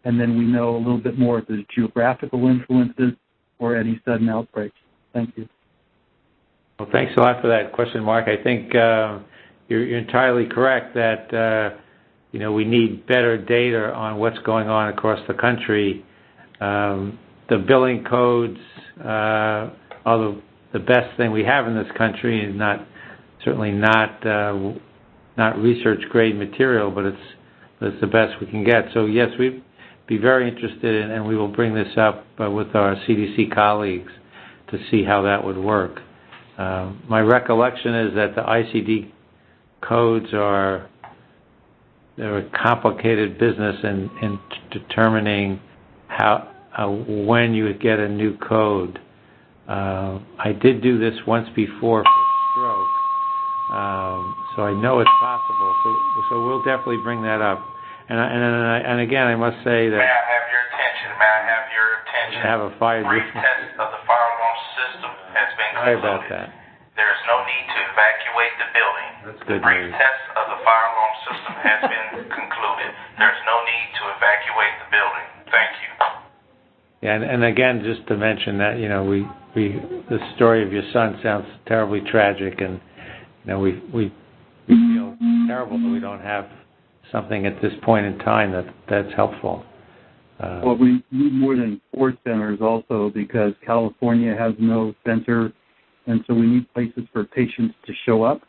Speaker 12: and then we know a little bit more if there's geographical influences or any sudden outbreaks. Thank you.
Speaker 3: Well, thanks a lot for that question, Mark. I think you're entirely correct that we need better data on what's going on across the country. The billing codes are the best thing we have in this country, and certainly not research grade material, but it's the best we can get. So yes, we'd be very interested in, and we will bring this up with our CDC colleagues to see how that would work. My recollection is that the ICD codes they're a complicated business in determining when you would get a new code. I did do this once before for stroke, so I know it's possible. So we'll definitely bring that up. And again, I must say that.
Speaker 13: May I have your attention?
Speaker 3: I have a fire.
Speaker 13: Brief test of the fire alarm system has been concluded.
Speaker 3: Sorry about that.
Speaker 13: There is no need to evacuate the building.
Speaker 3: That's good
Speaker 13: Brief
Speaker 3: news.
Speaker 13: test of the fire alarm system has been concluded. There is no need to evacuate the building. Thank you.
Speaker 3: Yeah, and again, just to mention that the story of your son sounds terribly tragic, and we feel terrible that we don't have something at this point in time that's helpful.
Speaker 12: Well, we need more than 4 centers also because California has no center, and so we need places for patients to show up.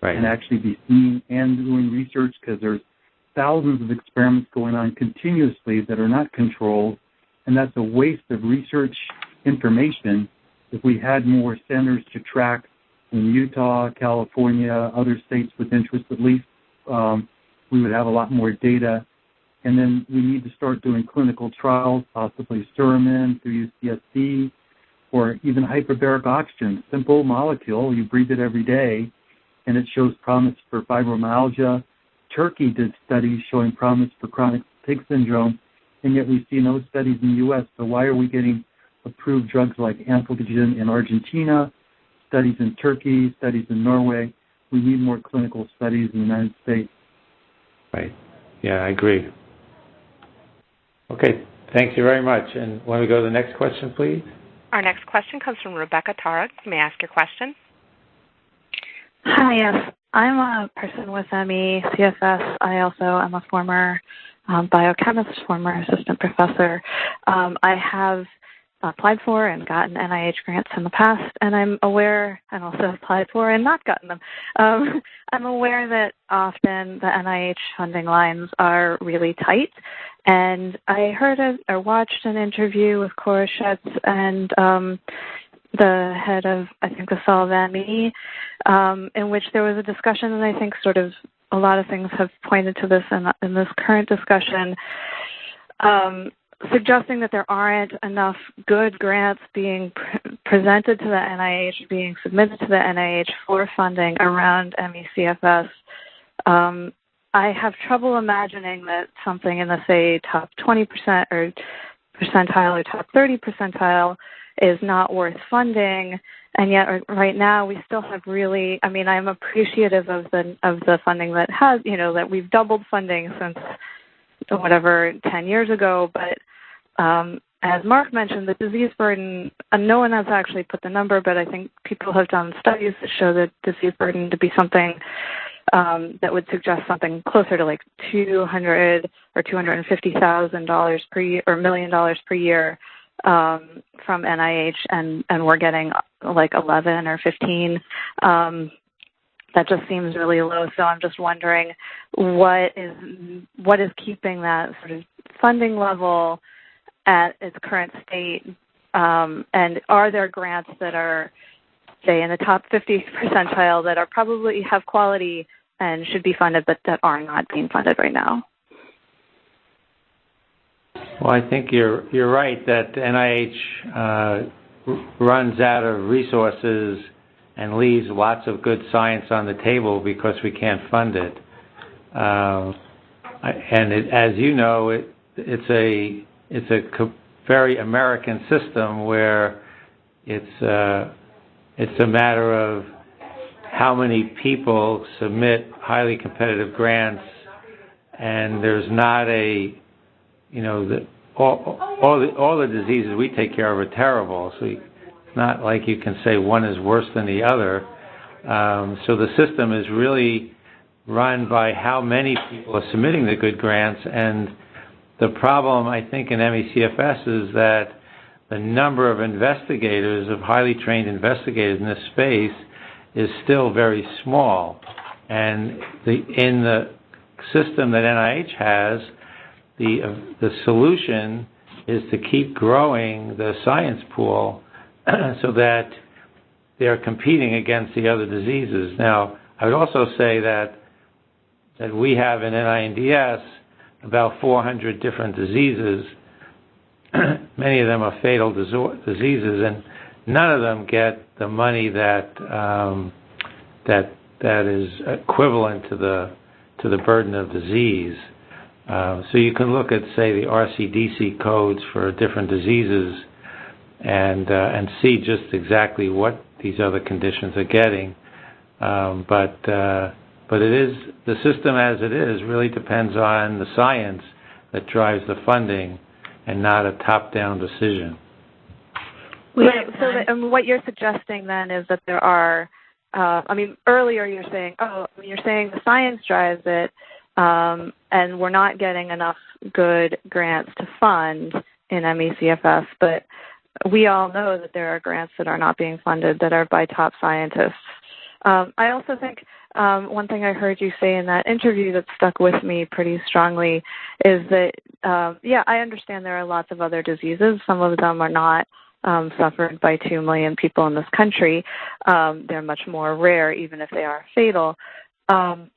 Speaker 12: and actually be seen and doing research, because there's thousands of experiments going on continuously that are not controlled, and that's a waste of research information. If we had more centers to track in Utah, California, other states with interest at least, we would have a lot more data. And then we need to start doing clinical trials, possibly Suramin through UCSD, or even hyperbaric oxygen, simple molecule. You breathe it every day, and it shows promise for fibromyalgia. Turkey did studies showing promise for chronic pig syndrome, and yet we see no studies in the U.S. So why are we getting approved drugs like Amphogen in Argentina, studies in Turkey, studies in Norway? We need more clinical studies in the United States.
Speaker 3: Right. Yeah, I agree. Okay, thank you very much. And want to go to the next question, please?
Speaker 1: Our next question comes from Rebecca Targ. You may ask your question.
Speaker 14: Hi, yes. I'm a person with ME, CFS. I also am a former biochemist, former assistant professor. I have applied for and gotten NIH grants in the past, and I'm aware, and also applied for and not gotten them. I'm aware that often the NIH funding lines are really tight, and I heard or watched an interview with Cora Schetz and the head of, I think, the Cell of ME, in which there was a discussion, and I think sort of a lot of things have pointed to this in this current discussion, suggesting that there aren't enough good grants being presented to the NIH, being submitted to the NIH for funding around ME/CFS. I have trouble imagining that something in the, say, top 20% or percentile or top 30 percentile is not worth funding, and yet right now we still have really, I mean, I'm appreciative of the funding that has, that we've doubled funding since whatever 10 years ago, but as Mark mentioned, the disease burden, no one has actually put the number, but I think people have done studies that show the disease burden to be something that would suggest something closer to like $200,000 or $250,000 per year or $1 million per year from NIH, and we're getting like 11 or 15. That just seems really low. So I'm just wondering what is keeping that sort of funding level at its current state, and are there grants that are, say, in the top 50 percentile that are probably have quality and should be funded, but that are not being funded right now?
Speaker 3: Well, I think you're right that NIH runs out of resources and leaves lots of good science on the table because we can't fund it. As you know, it's a very American system where it's a matter of how many people submit highly competitive grants, and there's not all the diseases we take care of are terrible. So it's not like you can say one is worse than the other. So the system is really run by how many people are submitting the good grants, and the problem, I think, in ME/CFS is that the number of investigators, of highly trained investigators in this space, is still very small. And in the system that NIH has, the solution is to keep growing the science pool so that they're competing against the other diseases. Now, I would also say that we have in NINDS about 400 different diseases. Many of them are fatal diseases, and none of them get the money that is equivalent to the burden of disease. So you can look at, say, the RCDC codes for different diseases and see just exactly what these other conditions are getting. But it is, the system as it is really depends on the science that drives the funding and not a top-down decision.
Speaker 14: So what you're suggesting then is that there are, earlier you're saying the science drives it, and we're not getting enough good grants to fund in ME/CFS, but we all know that there are grants that are not being funded that are by top scientists. I also think one thing I heard you say in that interview that stuck with me pretty strongly is that, I understand there are lots of other diseases. Some of them are not suffered by 2 million people in this country. They're much more rare, even if they are fatal. But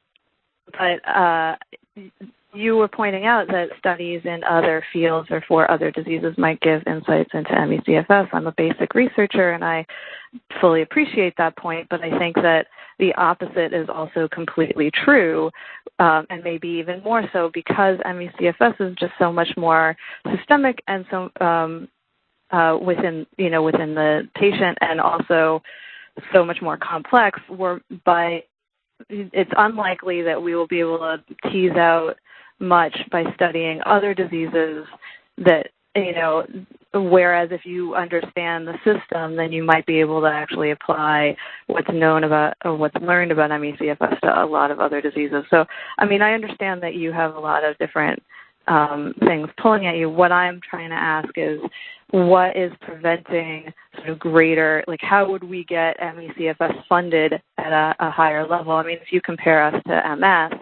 Speaker 14: you were pointing out that studies in other fields or for other diseases might give insights into ME/CFS. I'm a basic researcher, and I fully appreciate that point, but I think that the opposite is also completely true, and maybe even more so because ME/CFS is just so much more systemic and so within the patient, and also so much more complex. It's unlikely that we will be able to tease out much by studying other diseases that, whereas if you understand the system, then you might be able to actually apply what's known about or what's learned about ME/CFS to a lot of other diseases. So, I understand that you have a lot of different things pulling at you. What I'm trying to ask is, what is preventing sort of greater, how would we get ME/CFS funded at a higher level? If you compare us to MS,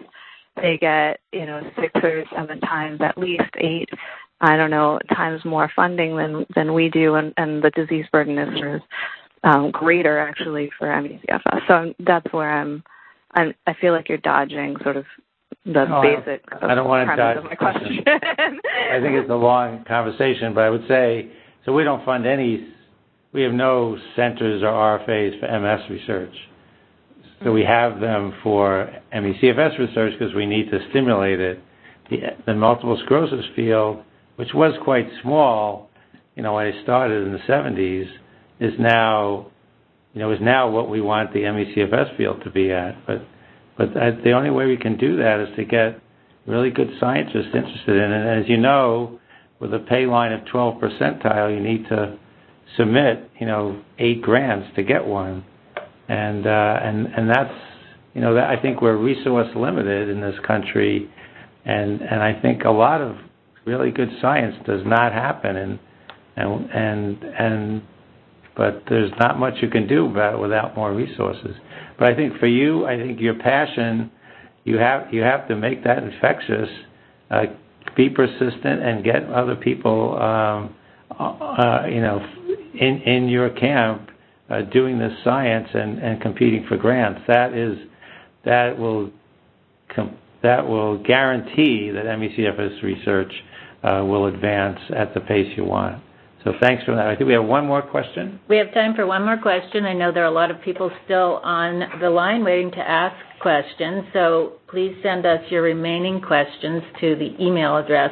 Speaker 14: they get, 6 or 7 times, at least 8, times more funding than we do, and the disease burden is sort of greater, actually, for ME/CFS. So that's where I feel like you're dodging sort of the basic
Speaker 3: I don't want to dodge
Speaker 14: of my question.
Speaker 3: I think it's a long conversation, but I would say, so we don't fund we have no centers or RFAs for MS research. So we have them for ME/CFS research because we need to stimulate it. The multiple sclerosis field, which was quite small, when I started in the 70s, is now what we want the ME/CFS field to be at. But the only way we can do that is to get really good scientists interested in it. And as you know, with a pay line of 12 percentile, you need to submit, 8 grants to get one. And that's, I think we're resource limited in this country, and I think a lot of really good science does not happen, but there's not much you can do about it without more resources. But I think for you, your passion, you have to make that infectious, be persistent, and get other people, in your camp. Doing this science and competing for grants, that will guarantee that ME/CFS research will advance at the pace you want. So thanks for that. I think we have one more question.
Speaker 2: We have time for one more question. I know there are a lot of people still on the line waiting to ask questions, so please send us your remaining questions to the email address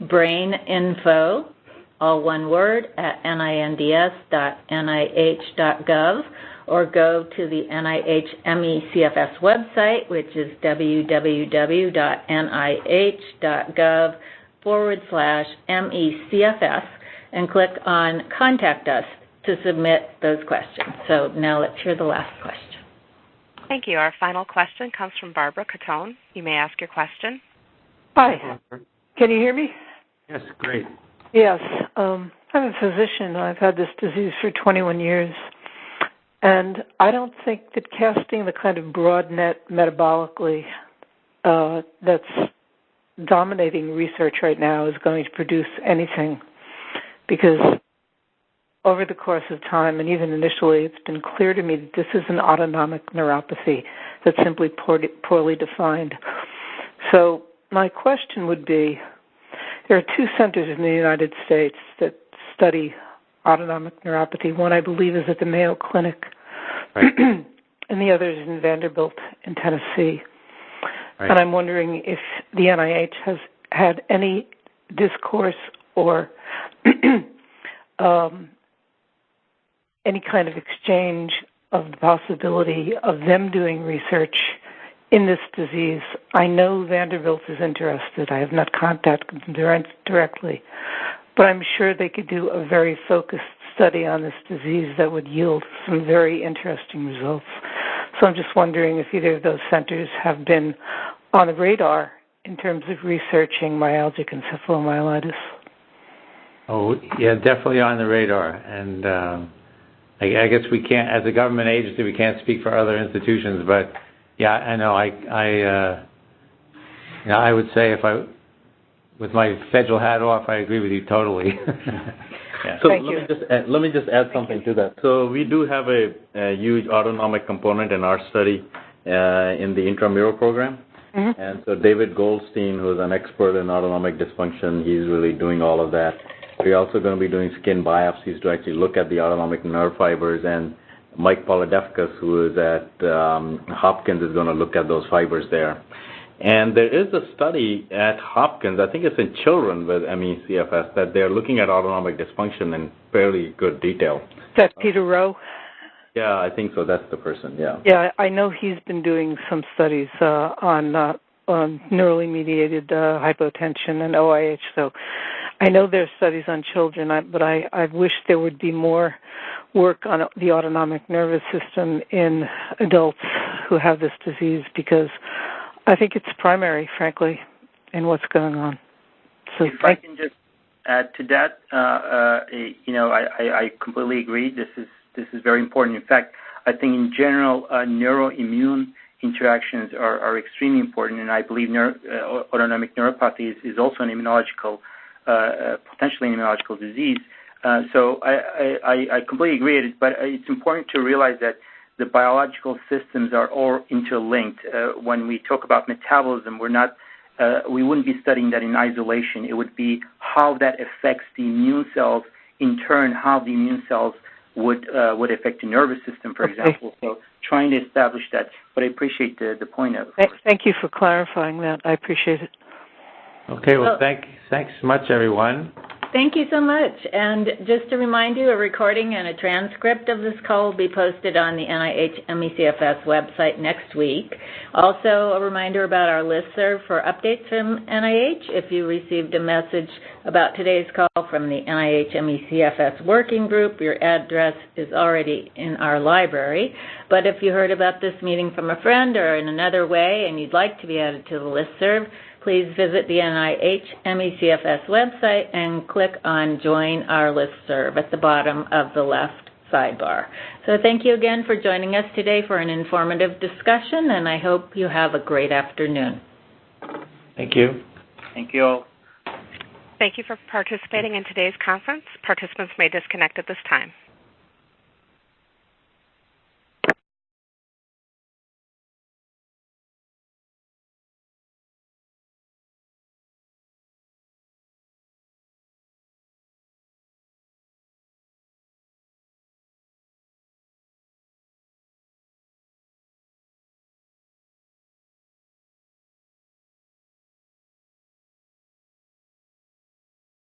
Speaker 2: braininfo, all one word, at ninds.nih.gov, or go to the NIH ME/CFS website, which is www.nih.gov/MECFS, and click on Contact Us to submit those questions. So now let's hear the last question.
Speaker 1: Thank you. Our final question comes from Barbara Catone. You may ask your question.
Speaker 15: Hi. Can you hear me?
Speaker 3: Yes, great.
Speaker 15: Yes. I'm a physician. I've had this disease for 21 years. And I don't think that casting the kind of broad net metabolically that's dominating research right now is going to produce anything. Because over the course of time, and even initially, it's been clear to me that this is an autonomic neuropathy that's simply poorly defined. So my question would be, there are 2 centers in the United States that study autonomic neuropathy. One, I believe, is at the Mayo Clinic, right. And the other is in Vanderbilt in Tennessee. Right. And I'm wondering if the NIH has had any discourse or any kind of exchange of the possibility of them doing research in this disease. I know Vanderbilt is interested. I have not contacted them directly, but I'm sure they could do a very focused study on this disease that would yield some very interesting results. So I'm just wondering if either of those centers have been on the radar in terms of researching myalgic encephalomyelitis.
Speaker 3: Oh, yeah, definitely on the radar. And I guess we can't, as a government agency, we can't speak for other institutions, but yeah, I know. I would say with my federal hat off, I agree with you totally.
Speaker 4: Yeah. So let me just add something to that. So we do have a huge autonomic component in our study in the intramural program. Mm-hmm. And so David Goldstein, who's an expert in autonomic dysfunction, he's really doing all of that. We're also going to be doing skin biopsies to actually look at the autonomic nerve fibers, and Mike Polidefkas, who is at Hopkins, is going to look at those fibers there. And there is a study at Hopkins, I think it's in children with ME/CFS, that they're looking at autonomic dysfunction in fairly good detail.
Speaker 15: Is that Peter Rowe?
Speaker 4: Yeah, I think so. That's the person, yeah.
Speaker 15: Yeah, I know he's been doing some studies on neurally mediated hypotension and OIH, so I know there's studies on children, but I wish there would be more work on the autonomic nervous system in adults who have this disease, because I think it's primary, frankly, in what's going on. So
Speaker 7: if I can just add to that, I completely agree. This is very important. In fact, I think in general, neuroimmune interactions are extremely important, and I believe autonomic neuropathy is also an immunological, potentially an immunological disease. So I completely agree, but it's important to realize that the biological systems are all interlinked. When we talk about metabolism, we wouldn't be studying that in isolation. It would be how that affects the immune cells, in turn, how the immune cells would affect the nervous system, for example. So trying to establish that. But I appreciate the point of it.
Speaker 15: Thank you for clarifying that. I appreciate it.
Speaker 3: Okay, well, thanks so much, everyone.
Speaker 2: Thank you so much. And just to remind you, a recording and a transcript of this call will be posted on the NIH ME/CFS website next week. Also, a reminder about our listserv for updates from NIH. If you received a message about today's call from the NIH ME/CFS working group, your address is already in our library. But if you heard about this meeting from a friend or in another way and you'd like to be added to the listserv, please visit the NIH ME/CFS website and click on Join Our Listserv at the bottom of the left sidebar. So thank you again for joining us today for an informative discussion, and I hope you have a great afternoon.
Speaker 3: Thank you.
Speaker 7: Thank you all.
Speaker 1: Thank you for participating in today's conference. Participants may disconnect at this time.